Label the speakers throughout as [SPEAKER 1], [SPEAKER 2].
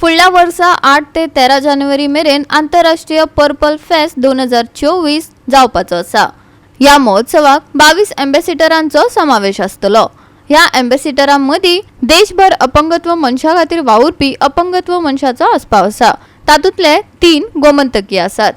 [SPEAKER 1] फुडल्या वर्सा 8 ते 13 जानेवारी मेरेन आंतरराष्ट्रीय पर्पल फेस्ट 2024 जावपाचो आसा। या महोत्सवाक 22 एम्बेसिडरांचो समावेश आसतलो। ह्या एम्बेसिडरांमदी देशभर अपंगत्व मनशा खातीर वावुरपी अपंगत्व मनशाचो आस्पाव आसा। तातूंतले 3 गोमंतकीय आसात।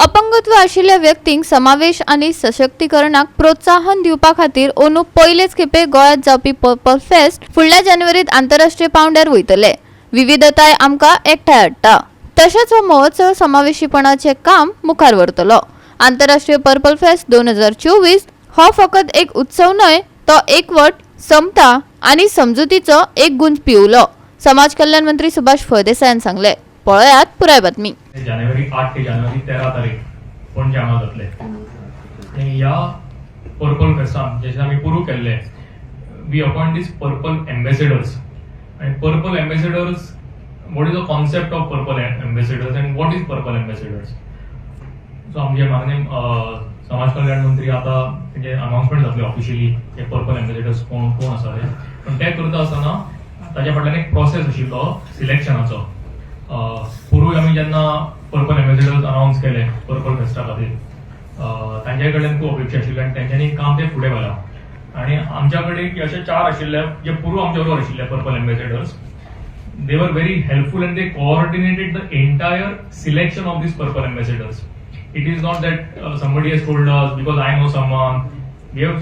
[SPEAKER 1] अपंगत्व आशिल्ल्या व्यक्तींक समावेश आनी सशक्तीकरणाक प्रोत्साहन दिवपा खातीर अंदू पयलेच खेपे गोंयांत जावपी पर्पल फेस्ट फुडल्या जानेवारीत आंतरराष्ट्रीय पांवड्यार वयतले। विविधताय आमकां एकठांय हाडटा, तशेंच हो महोत्सव समावेशीपणाचें काम मुखार व्हरतलो। आंतरराष्ट्रीय पर्पल फेस्ट 2024 हो फकत एक उत्सव न्हय, तो एकवट, समता आनी समजुतीचो एक गुंज पिवलो, समाज कल्याण मंत्री सुभाष फळदेसायान सांगले। पळयात पुराय बातमी।
[SPEAKER 2] जानेवारी 8 ते जानेवारी 13 तारीख पणजे हांगा जातले आनी ह्या पर्पल फेस्टान जशें आमी पुरू केल्ले we appoint these purple ambassadors and purple ambassadors. What is the concept of purple ambassadors and what is purple ambassadors? So आमचे माननीय समाज कल्याण मंत्री आता म्हणजे अनाउन्समेंट जातली ऑफिशियली हे पर्पल एम्बेसिडर्स कोण आसा ते, पण ते करता आसतना ताच्या फाटल्यान एक प्रोसेस आशिल्लो सिलेक्शनाचो। पूर्वी आमी जेन्ना पर्पल एम्बेसिडर्स अनाउन्स केले पर्पल फेस्टा खातीर तांचे कडेन खूब अपेक्षा आशिल्ली आनी तेंच्यांनी काम ते फुडें व्हेलां आणि आमच्याकडे असे 4 आशिल्ले जे पूर्व आमच्या बरोबर आशिल्ले purple ambassadors. They were very helpful and they coordinated the entire selection of this purple ambassadors. It is not that somebody has told us because I know someone. We have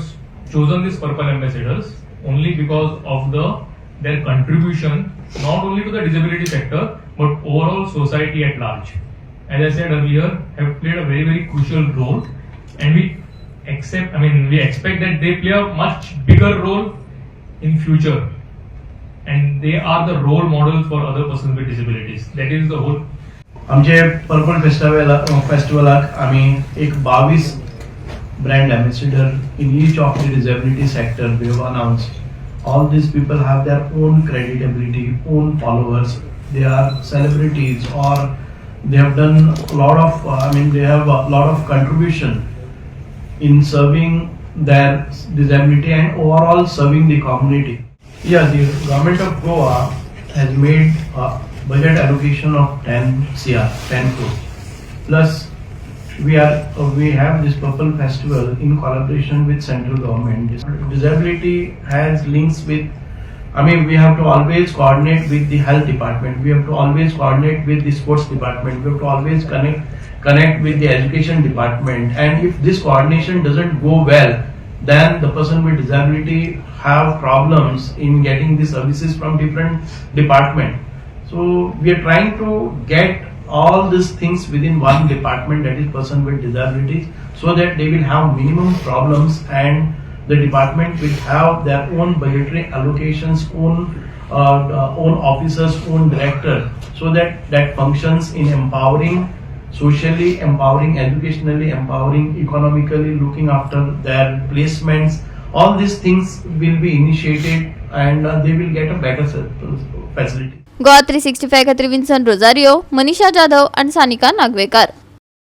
[SPEAKER 2] chosen these purple ambassadors only because of their contribution not only to the disability sector but overall society at large. As I said earlier, have played a very crucial role, and we expect that they play a much bigger role in future, and they are the role models for other persons with disabilities. That is the whole.
[SPEAKER 3] आमचे purple फेस्टिवलाक आमी एक 22 brand ambassador in each of the disability sector we have announced. All these people have their own credibility, own followers. They are celebrities, or they have done a lot of they have a lot of contribution in serving their disability and overall serving the community. Yeah, the government of Goa has made a budget allocation of 10 crore. Plus, we have this Purple Festival in collaboration with central government. Disability has links with. We have to always coordinate with the health department. We have to always coordinate with the sports department. We have to always connect with the education department, and if this coordination doesn't go well, then the person with disability have problems in getting the services from different department. So we are trying to get all these things within one department, that is person with disabilities, so that they will have minimum problems and the department will have their own budgetary allocations, own officers, own director, so that functions in empowering, socially empowering, educationally empowering, economically looking after their placements. All these things will be initiated and they will get a better facility.
[SPEAKER 1] GOA365 खातीर Vinson Rosario, Manisha Jadhav आणि सानिका नागवेकर।